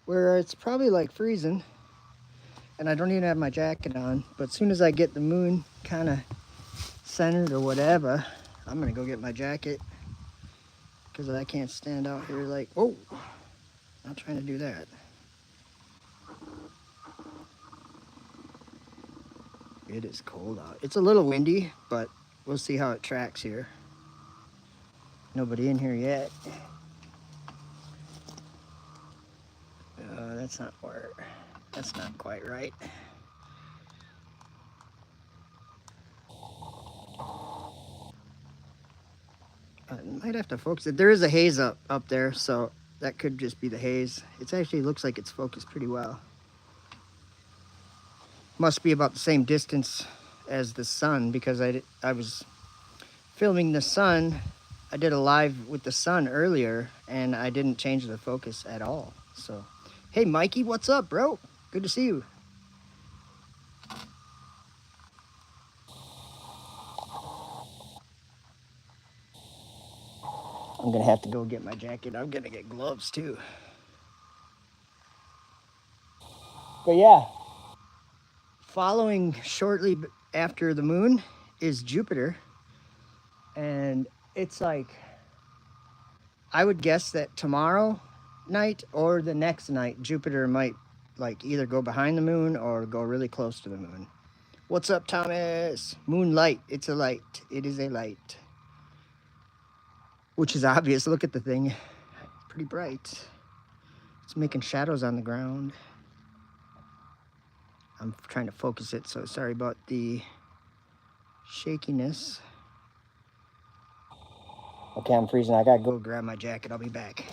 where it's probably like freezing, and I don't even have my jacket on. But as soon as I get the moon kind of centered or whatever, I'm gonna go get my jacket because I can't stand out here like, oh, not trying to do that. It is cold out. It's a little windy, but we'll see how it tracks here. Nobody in here yet. That's not where, that's not quite right. I might have to focus it. There is a haze up there, so that could just be the haze. It actually looks like it's focused pretty well. Must be about the same distance as the sun because I was filming the sun. I did a live with the sun earlier and I didn't change the focus at all. So, hey Mikey, what's up, bro? Good to see you. I'm gonna have to go get my jacket. I'm gonna get gloves too. But yeah, following shortly after the moon is Jupiter. And it's like, I would guess that tomorrow night or the next night, Jupiter might like either go behind the moon or go really close to the moon. What's up, Thomas? Moonlight. It's a light. It is a light. Which is obvious. Look at the thing. Pretty bright. It's making shadows on the ground. I'm trying to focus it, so sorry about the shakiness. Okay, I'm freezing. I gotta go grab my jacket. I'll be back.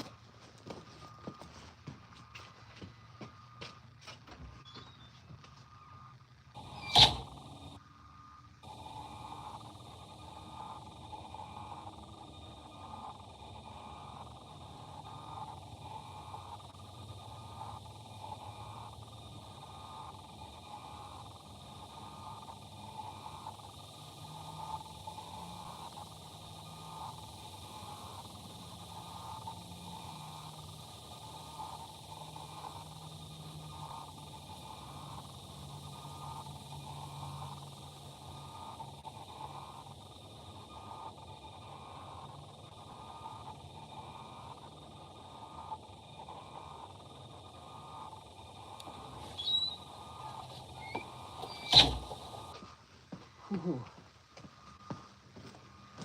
Ooh.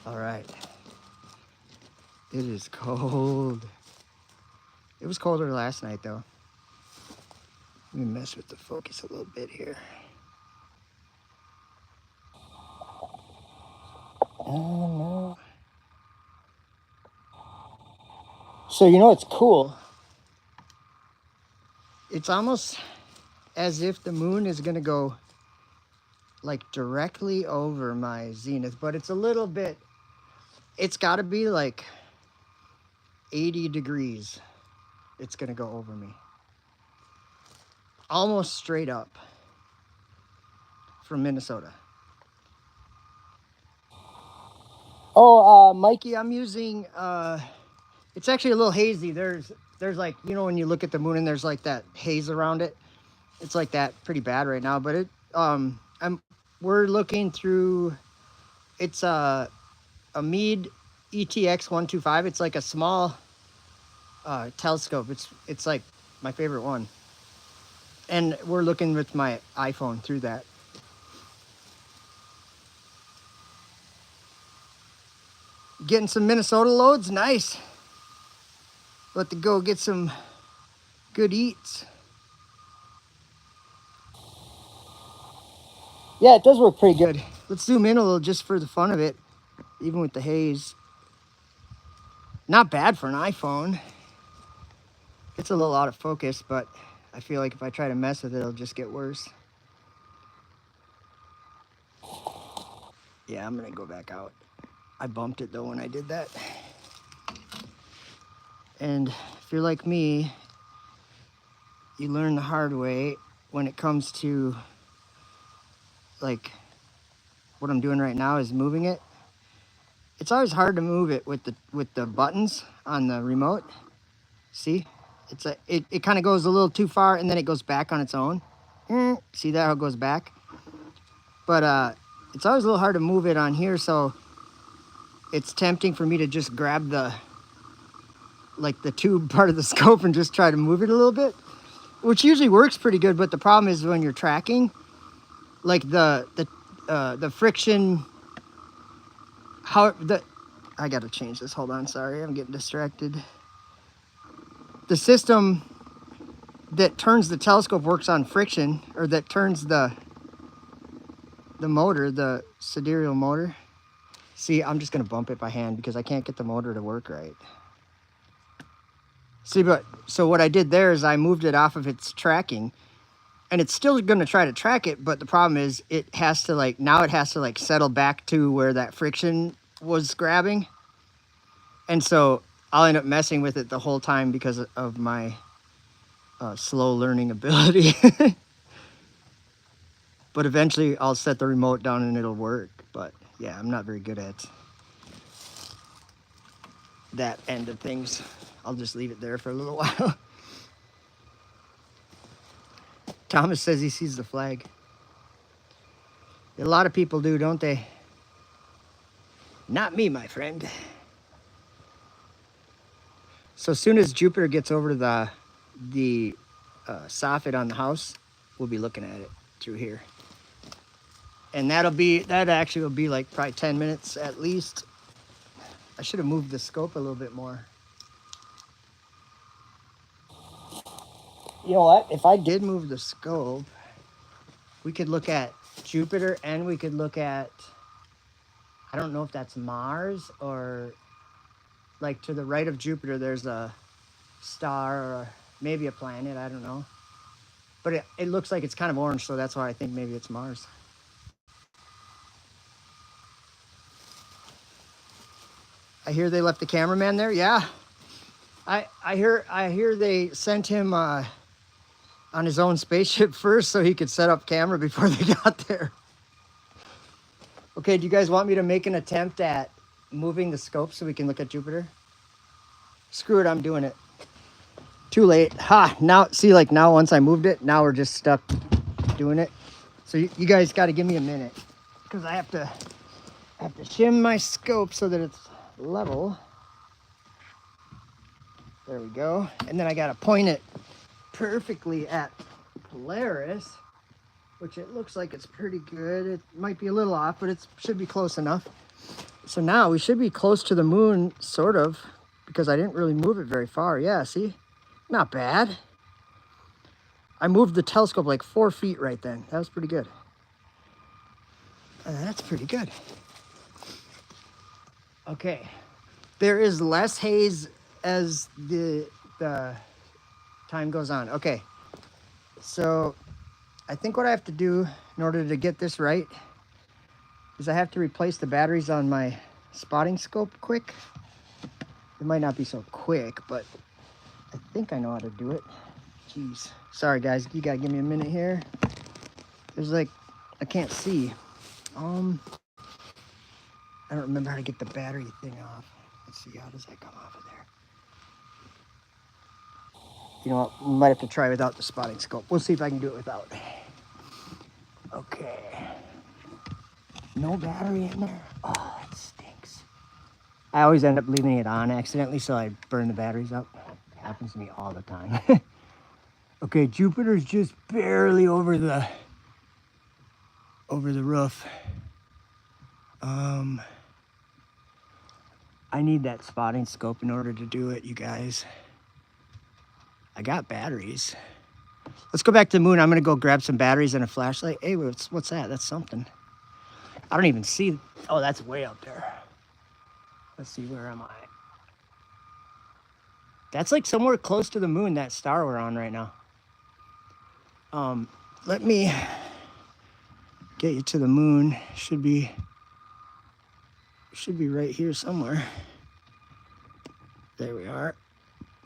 All right. It is cold. It was colder last night though. Let me mess with the focus a little bit here. Oh no. So you know it's cool. It's almost as if the moon is gonna go like directly over my zenith, but it's a little bit, it's gotta be like 80 degrees. It's gonna go over me. Almost straight up from Minnesota. Oh, Mikey, I'm using, it's actually a little hazy. There's like, you know, when you look at the moon and there's like that haze around it. It's like that pretty bad right now, but we're looking through, it's a Meade ETX 125. It's like a small telescope. It's like my favorite one. And we're looking with my iPhone through that. Getting some Minnesota loads, nice. Let to go get some good eats. Yeah, it does work pretty good. Let's zoom in a little just for the fun of it, even with the haze. Not bad for an iPhone. It's a little out of focus, but I feel like if I try to mess with it, it'll just get worse. Yeah, I'm gonna go back out. I bumped it though when I did that. And if you're like me, you learn the hard way when it comes to like what I'm doing right now is moving it. It's always hard to move it with the buttons on the remote. See, it kind of goes a little too far and then it goes back on its own. See that how it goes back? But it's always a little hard to move it on here, so it's tempting for me to just grab the tube part of the scope and just try to move it a little bit, which usually works pretty good. But the problem is when you're tracking, like the friction, I gotta change this. Hold on, sorry, I'm getting distracted. The system that turns the telescope works on friction, or that turns the motor, the sidereal motor. See, I'm just gonna bump it by hand because I can't get the motor to work right. See, so what I did there is I moved it off of its tracking, and it's still gonna try to track it, but the problem is it has to now it has to settle back to where that friction was grabbing. And so I'll end up messing with it the whole time because of my slow learning ability. But eventually I'll set the remote down and it'll work. But yeah, I'm not very good at that end of things. I'll just leave it there for a little while. Thomas says he sees the flag. A lot of people do, don't they? Not me, my friend. So as soon as Jupiter gets over to the soffit on the house, we'll be looking at it through here. And that actually will be like probably 10 minutes at least. I should have moved the scope a little bit more. You know what? If I did move the scope, we could look at Jupiter and we could look at, I don't know if that's Mars or like to the right of Jupiter, there's a star or maybe a planet, I don't know. But it looks like it's kind of orange, so that's why I think maybe it's Mars. I hear they left the cameraman there. Yeah, I hear they sent him on his own spaceship first so he could set up camera before they got there. Okay, do you guys want me to make an attempt at moving the scope so we can look at Jupiter? Screw it, I'm doing it. Too late. Ha! Now, see, now once I moved it, now we're just stuck doing it. So you guys got to give me a minute because I have to shim my scope so that it's level. There we go. And then I got to point it perfectly at Polaris, which it looks like it's pretty good. It might be a little off, but it should be close enough. So now we should be close to the moon, sort of, because I didn't really move it very far. Yeah, see? Not bad. I moved the telescope like 4 feet right then. That was pretty good. That's pretty good. Okay. There is less haze as the time goes on. Okay. So I think what I have to do in order to get this right is I have to replace the batteries on my spotting scope quick. It might not be so quick, but I think I know how to do it. Jeez. Sorry, guys. You got to give me a minute here. There's I can't see. I don't remember how to get the battery thing off. Let's see. How does that come off of there? You know what? We might have to try without the spotting scope. We'll see if I can do it without. Okay. No battery in there. Oh, that stinks. I always end up leaving it on accidentally, so I burn the batteries up. It happens to me all the time. Okay, Jupiter's just barely over the roof. I need that spotting scope in order to do it, you guys. I got batteries. Let's go back to the moon. I'm gonna go grab some batteries and a flashlight. Hey, what's that? That's something. I don't even see. Oh, that's way up there. Let's see, where am I? That's somewhere close to the moon, that star we're on right now. Let me get you to the moon. Should be right here somewhere. There we are.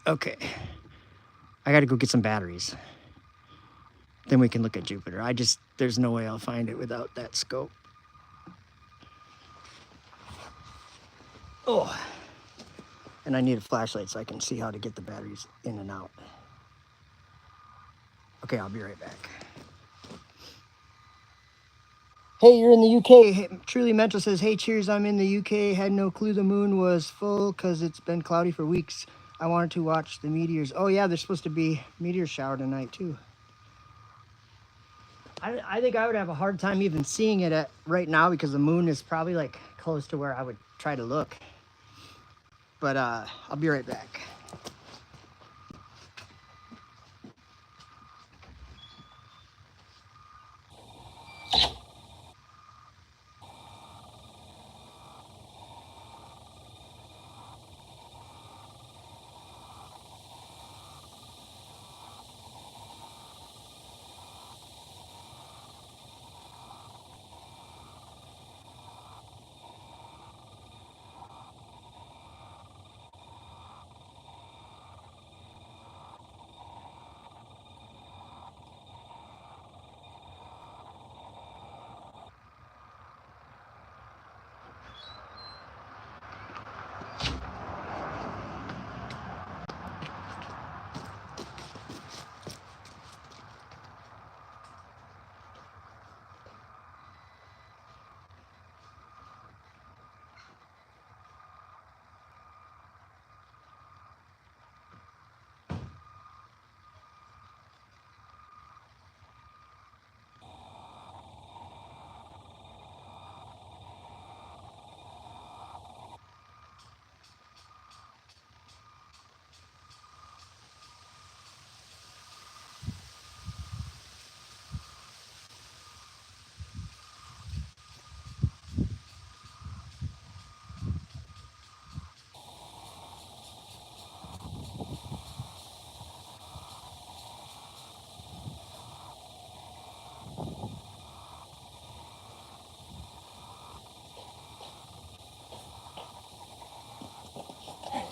Okay. I gotta go get some batteries. Then we can look at Jupiter. There's no way I'll find it without that scope. Oh. And I need a flashlight so I can see how to get the batteries in and out. Okay, I'll be right back. Hey, you're in the UK. Hey, Truly Mental says, hey, cheers, I'm in the UK. Had no clue the moon was full because it's been cloudy for weeks. I wanted to watch the meteors. Oh, yeah, there's supposed to be meteor shower tonight, too. I think I would have a hard time even seeing it right now because the moon is probably like close to where I would try to look. But I'll be right back.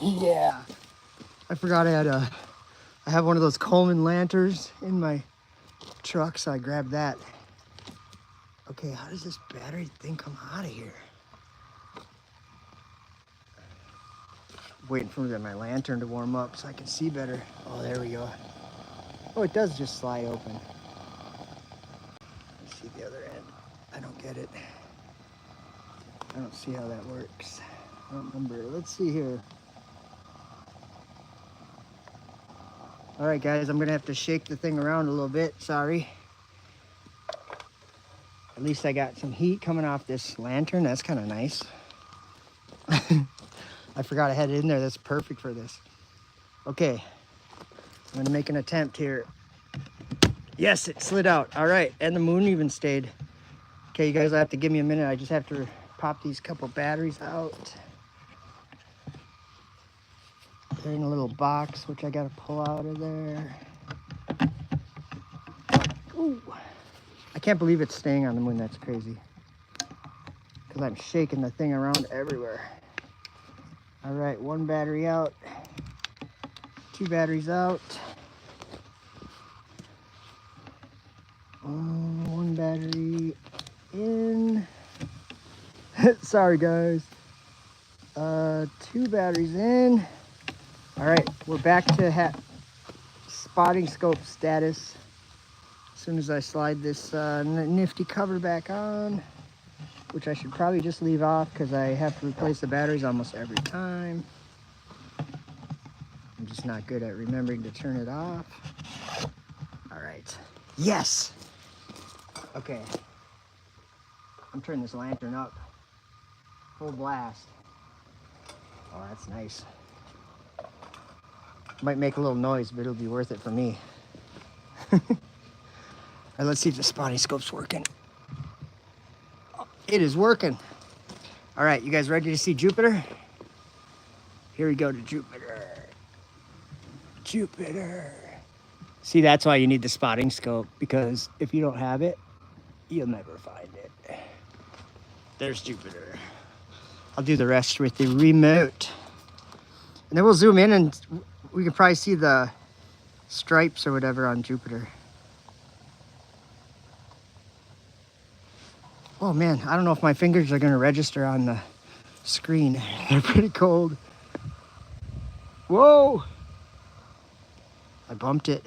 Yeah, I forgot I have one of those Coleman lanterns in my truck, so I grabbed that. Okay, how does this battery thing come out of here? Waiting for my lantern to warm up so I can see better. Oh, there we go. Oh, it does just slide open. Let's see the other end. I don't get it. I don't see how that works. I don't remember. Let's see here. All right, guys, I'm gonna have to shake the thing around a little bit. Sorry. At least I got some heat coming off this lantern. That's kind of nice. I forgot I had it in there. That's perfect for this. Okay, I'm gonna make an attempt here. Yes, it slid out. All right, and the moon even stayed. Okay, you guys have to give me a minute. I just have to pop these couple batteries out. They're in a little box, which I gotta pull out of there. Ooh. I can't believe it's staying on the moon. That's crazy. Because I'm shaking the thing around everywhere. All right, one battery out. Two batteries out. One battery in. Sorry, guys. Two batteries in. All right, we're back to spotting scope status. As soon as I slide this nifty cover back on, which I should probably just leave off because I have to replace the batteries almost every time. I'm just not good at remembering to turn it off. All right. Yes. Okay. I'm turning this lantern up. Full blast. Oh, that's nice. Might make a little noise, but it'll be worth it for me. All right, let's see if the spotting scope's working. Oh, it is working. All right, you guys ready to see Jupiter? Here we go to Jupiter. Jupiter. See, that's why you need the spotting scope, because if you don't have it, you'll never find it. There's Jupiter. I'll do the rest with the remote. And then we'll zoom in and we can probably see the stripes or whatever on Jupiter. Oh man, I don't know if my fingers are gonna register on the screen. They're pretty cold. Whoa! I bumped it.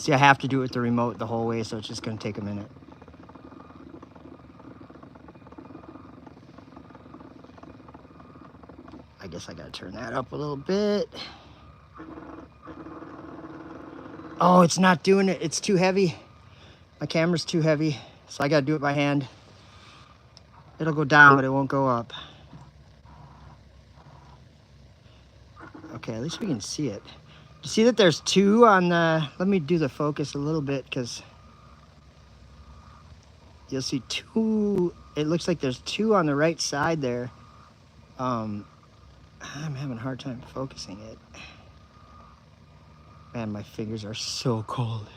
See, I have to do it with the remote the whole way, so it's just gonna take a minute. I guess I gotta turn that up a little bit. Oh, it's not doing it. It's too heavy. My camera's too heavy, so I gotta do it by hand. It'll go down, but it won't go up. Okay, at least we can see it. You see that there's two on the, let me do the focus a little bit, because you'll see two, it looks like there's two on the right side there. I'm having a hard time focusing it. Man, my fingers are so cold.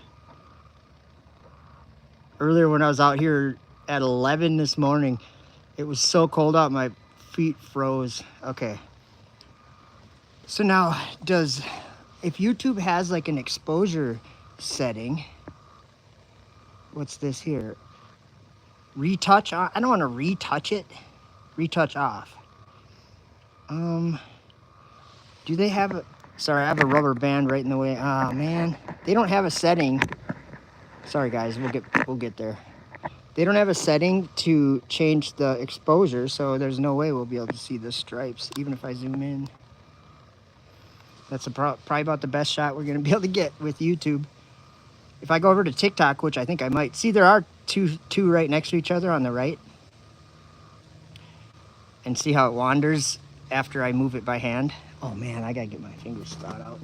Earlier when I was out here at 11 this morning, it was so cold out, my feet froze. Okay. So now, if YouTube has like an exposure setting, what's this here? Retouch on, I don't want to retouch it. Retouch off. Do they have a, sorry, I have a rubber band right in the way. Oh man, they don't have a setting. Sorry guys, we'll get there. They don't have a setting to change the exposure, so there's no way we'll be able to see the stripes, even if I zoom in. That's probably about the best shot we're gonna be able to get with YouTube. If I go over to TikTok, which I think I might, see there are two right next to each other on the right. And see how it wanders after I move it by hand. Oh man, I gotta get my fingers thawed out.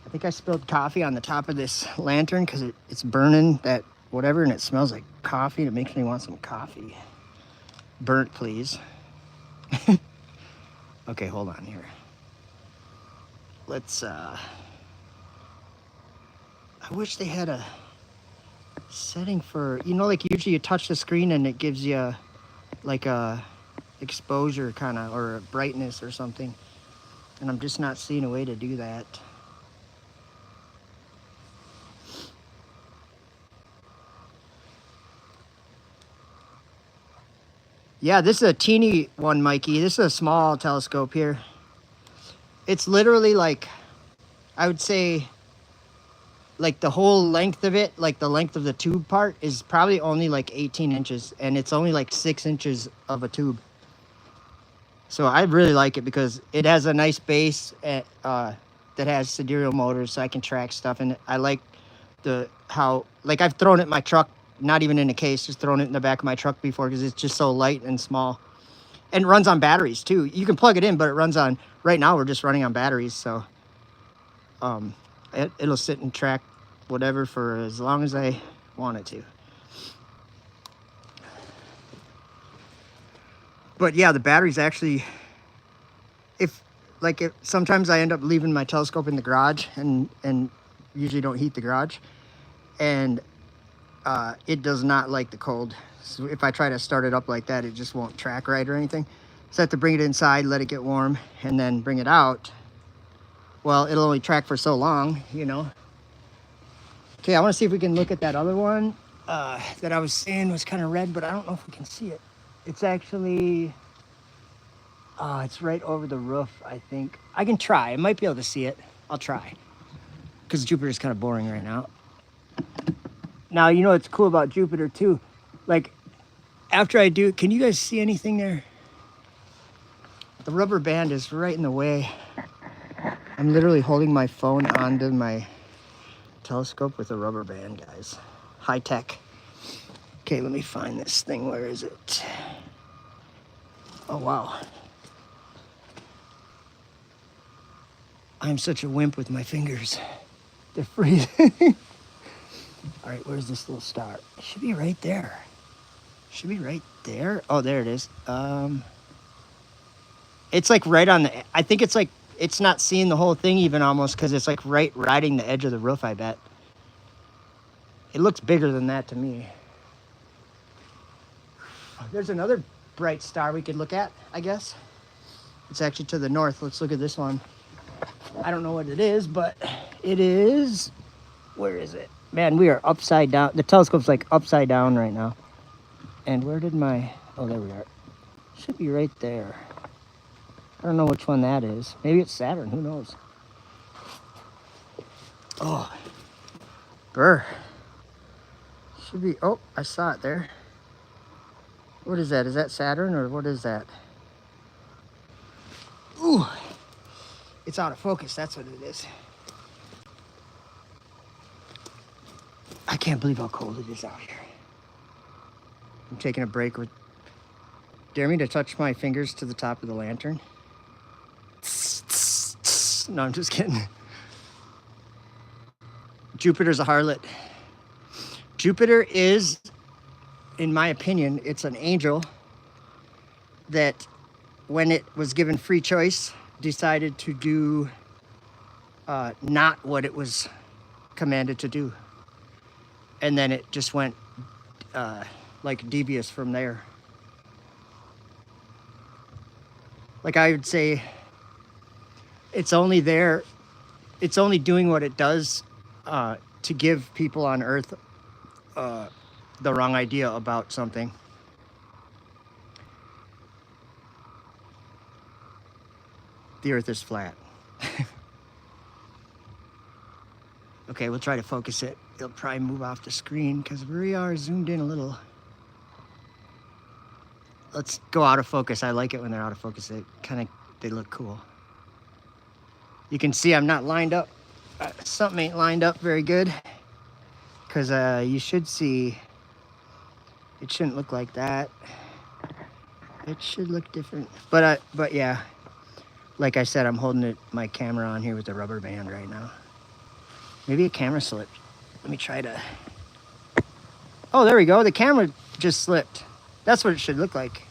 I think I spilled coffee on the top of this lantern because it's burning that whatever, and it smells like coffee. It makes me want some coffee. Burnt, please. Okay, hold on here. Let's, I wish they had a setting for, you know, like usually you touch the screen and it gives you like a exposure kind of, or a brightness or something. And I'm just not seeing a way to do that. Yeah, this is a teeny one, Mikey. This is a small telescope here. It's literally like, I would say, like the whole length of it, like the length of the tube part is probably only like 18 inches, and it's only like 6 inches of a tube. So I really like it because it has a nice base that has sidereal motors, so I can track stuff. And I like how, like I've thrown it in my truck, not even in a case, just thrown it in the back of my truck before because it's just so light and small. And it runs on batteries too. You can plug it in, but it runs on, right now we're just running on batteries, so it'll sit and track whatever for as long as I want it to. But yeah, the batteries actually, sometimes I end up leaving my telescope in the garage and usually don't heat the garage. And it does not like the cold. So if I try to start it up like that, it just won't track right or anything. So I have to bring it inside, let it get warm, and then bring it out. Well, it'll only track for so long, you know. Okay, I want to see if we can look at that other one that I was saying was kind of red, but I don't know if we can see it. It's actually, it's right over the roof, I think. I can try. I might be able to see it. I'll try. Because Jupiter's kind of boring right now. Now, you know what's cool about Jupiter, too? Like, after I do, can you guys see anything there? The rubber band is right in the way. I'm literally holding my phone onto my telescope with a rubber band, guys. High tech. Okay, let me find this thing. Where is it? Oh, wow. I'm such a wimp with my fingers. They're freezing. All right, where's this little star? It should be right there. Should be right there. Oh, there it is. It's like right on the, I think it's like, it's not seeing the whole thing even almost because it's like right riding the edge of the roof, I bet. It looks bigger than that to me. There's another bright star we could look at, I guess. It's actually to the north. Let's look at this one. I don't know what it is, but it is, where is it? Man, we are upside down. The telescope's like upside down right now. And where did my, oh, there we are. Should be right there. I don't know which one that is. Maybe it's Saturn, who knows? Oh, burr. Should be, oh, I saw it there. What is that? Is that Saturn or what is that? Ooh, it's out of focus. That's what it is. I can't believe how cold it is out here. I'm taking a break with, dare me to touch my fingers to the top of the lantern? No, I'm just kidding. Jupiter's a harlot. Jupiter is, in my opinion, it's an angel that when it was given free choice, decided to do not what it was commanded to do. And then it just went like devious from there. Like I would say, it's only there, it's only doing what it does to give people on Earth the wrong idea about something. The Earth is flat. Okay, we'll try to focus it. It'll probably move off the screen because we are zoomed in a little. Let's go out of focus. I like it when they're out of focus. They look cool. You can see I'm not lined up. Something ain't lined up very good because you should see, it shouldn't look like that. It should look different. But yeah, like I said, I'm holding my camera on here with the rubber band right now. Maybe a camera slipped. Let me try to, oh, there we go. The camera just slipped. That's what it should look like.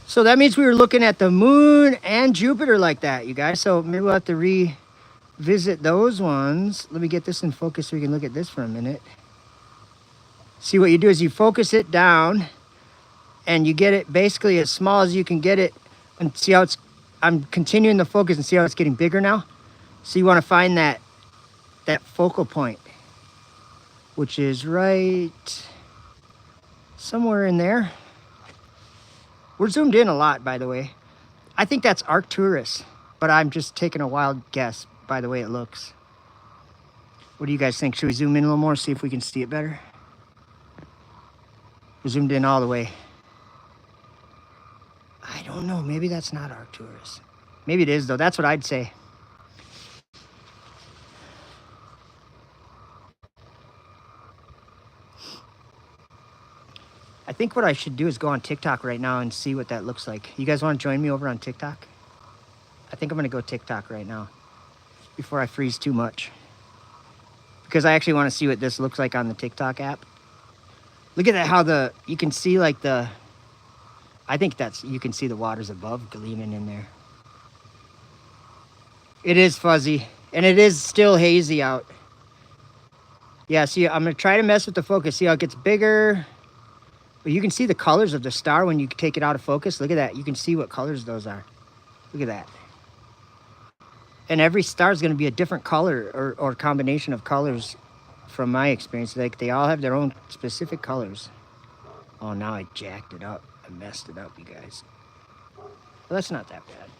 So that means we were looking at the moon and Jupiter like that, you guys. So maybe we'll have to revisit those ones. Let me get this in focus so we can look at this for a minute. See, what you do is you focus it down and you get it basically as small as you can get it, and see how it's, I'm continuing the focus and see how it's getting bigger now. So you want to find that focal point, which is right somewhere in there. We're zoomed in a lot, by the way. I think that's Arcturus, but I'm just taking a wild guess by the way it looks. What do you guys think? Should we zoom in a little more, see if we can see it better? We're zoomed in all the way. I don't know, maybe that's not Arcturus. Maybe it is though, that's what I'd say. I think what I should do is go on TikTok right now and see what that looks like. You guys want to join me over on TikTok? I think I'm going to go TikTok right now before I freeze too much. Because I actually want to see what this looks like on the TikTok app. Look at that, how you can see like I think you can see the waters above gleaming in there. It is fuzzy, and it is still hazy out. Yeah, see, I'm going to try to mess with the focus. See how it gets bigger? But you can see the colors of the star when you take it out of focus. Look at that. You can see what colors those are. Look at that. And every star is going to be a different color or combination of colors from my experience. Like they all have their own specific colors. Oh, now I jacked it up. I messed it up, you guys. Well, that's not that bad.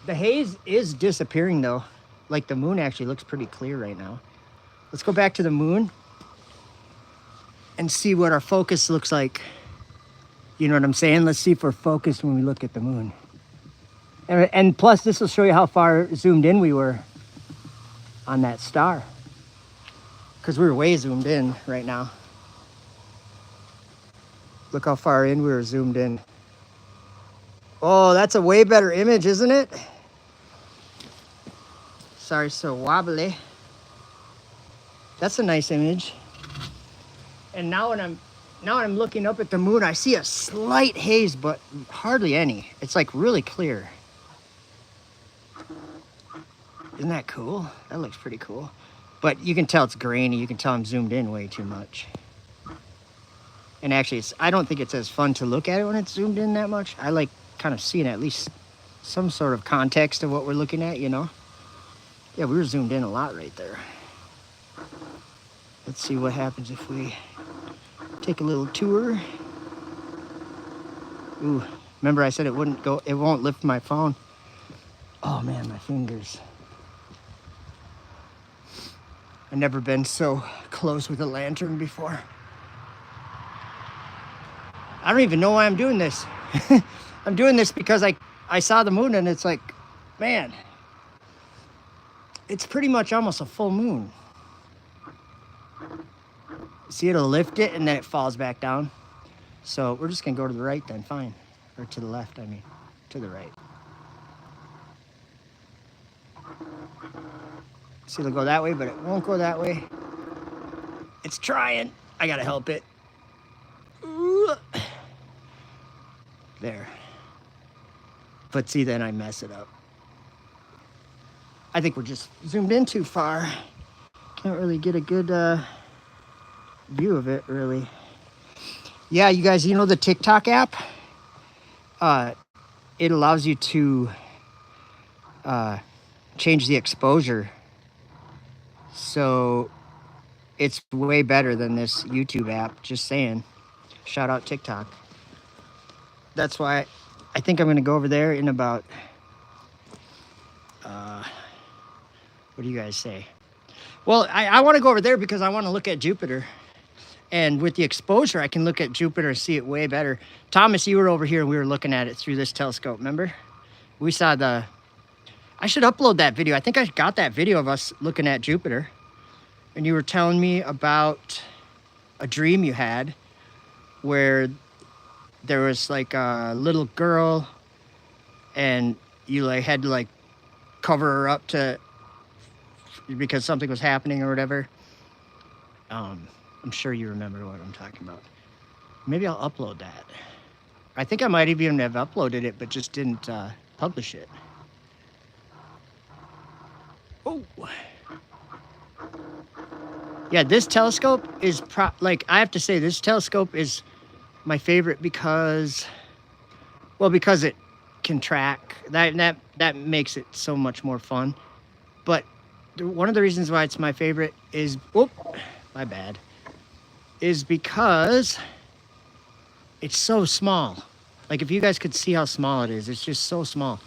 The haze is disappearing though. Like the moon actually looks pretty clear right now. Let's go back to the moon and see what our focus looks like. You know what I'm saying? Let's see if we're focused when we look at the moon. And plus, this will show you how far zoomed in we were on that star. Because we were way zoomed in right now. Look how far in we were zoomed in. Oh, that's a way better image, isn't it? Sorry, so wobbly. That's a nice image. And now when I'm looking up at the moon, I see a slight haze, but hardly any. It's like really clear. Isn't that cool? That looks pretty cool. But you can tell it's grainy. You can tell I'm zoomed in way too much. And actually, I don't think it's as fun to look at it when it's zoomed in that much. I like kind of seeing at least some sort of context of what we're looking at, you know? Yeah, we were zoomed in a lot right there. Let's see what happens if we take a little tour. Ooh, remember I said it won't lift my phone. Oh man, my fingers. I've never been so close with a lantern before. I don't even know why I'm doing this. I'm doing this because I saw the moon and it's like, man, it's pretty much almost a full moon. See, it'll lift it and then it falls back down. So we're just gonna go to the right then, fine. Or to the left, I mean, to the right. See, it'll go that way, but it won't go that way. It's trying. I gotta help it. Ooh. There. But see, then I mess it up. I think we're just zoomed in too far. Can't really get a good view of it, really. Yeah, you guys, you know the TikTok app? It allows you to change the exposure. So it's way better than this YouTube app, just saying. Shout out TikTok. That's why I think I'm gonna go over there in about, what do you guys say? Well, I wanna go over there because I wanna look at Jupiter. And with the exposure, I can look at Jupiter and see it way better. Thomas, you were over here and we were looking at it through this telescope, remember? We saw I should upload that video. I think I got that video of us looking at Jupiter. And you were telling me about a dream you had where there was like a little girl and you like had to like cover her up because something was happening or whatever. I'm sure you remember what I'm talking about. Maybe I'll upload that. I think I might even have uploaded it, but just didn't publish it. Oh. Yeah, this telescope is I have to say this telescope is my favorite because it can track. That makes it so much more fun. But one of the reasons why it's my favorite is, my bad, is because it's so small. Like if you guys could see how small it is, it's just so small.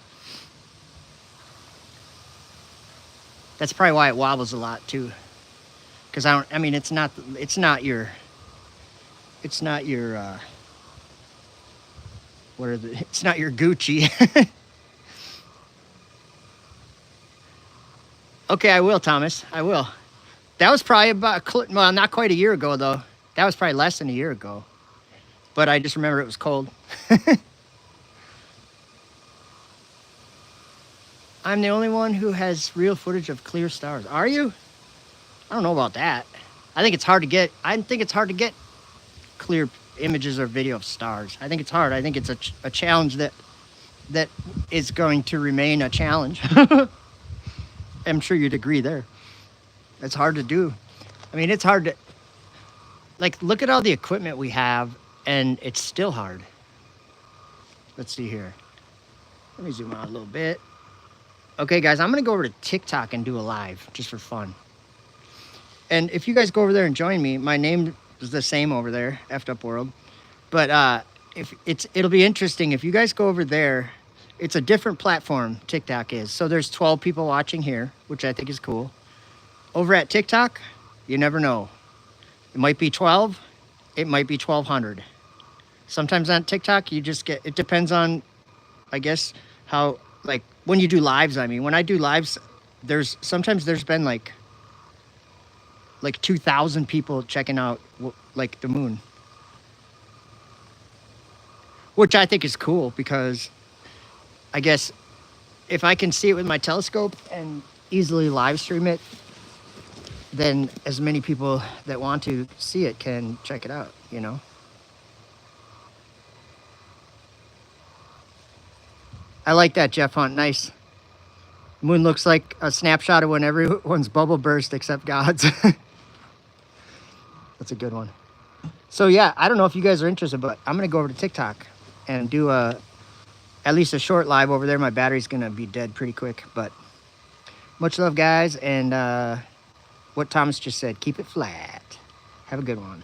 That's probably why it wobbles a lot too. Because it's not your it's not your Gucci. Okay, I will, Thomas, I will. That was probably well, not quite a year ago though. That was probably less than a year ago. But I just remember it was cold. I'm the only one who has real footage of clear stars. Are you? I don't know about that. I think it's hard to get clear images or video of stars. I think it's hard. I think it's a challenge that is going to remain a challenge. I'm sure you'd agree there. It's hard to do. I mean, it's hard to, like, look at all the equipment we have, and it's still hard. Let's see here. Let me zoom out a little bit. Okay, guys, I'm going to go over to TikTok and do a live just for fun. And if you guys go over there and join me, my name is the same over there, Effed Up World. But it'll be interesting. If you guys go over there, it's a different platform, TikTok is. So there's 12 people watching here, which I think is cool. Over at TikTok, you never know. It might be 12, it might be 1,200. Sometimes on TikTok, you just get, it depends on, I guess, how, like, when you do lives, I mean. When I do lives, sometimes there's been like 2,000 people checking out, like, the moon. Which I think is cool because I guess if I can see it with my telescope and easily live stream it, then as many people that want to see it can check it out, you know? I like that, Jeff Hunt. Nice. Moon looks like a snapshot of when everyone's bubble burst except God's. That's a good one. So yeah, I don't know if you guys are interested, but I'm gonna go over to TikTok and do at least a short live over there. My battery's gonna be dead pretty quick, but much love, guys. And what Thomas just said, keep it flat. Have a good one.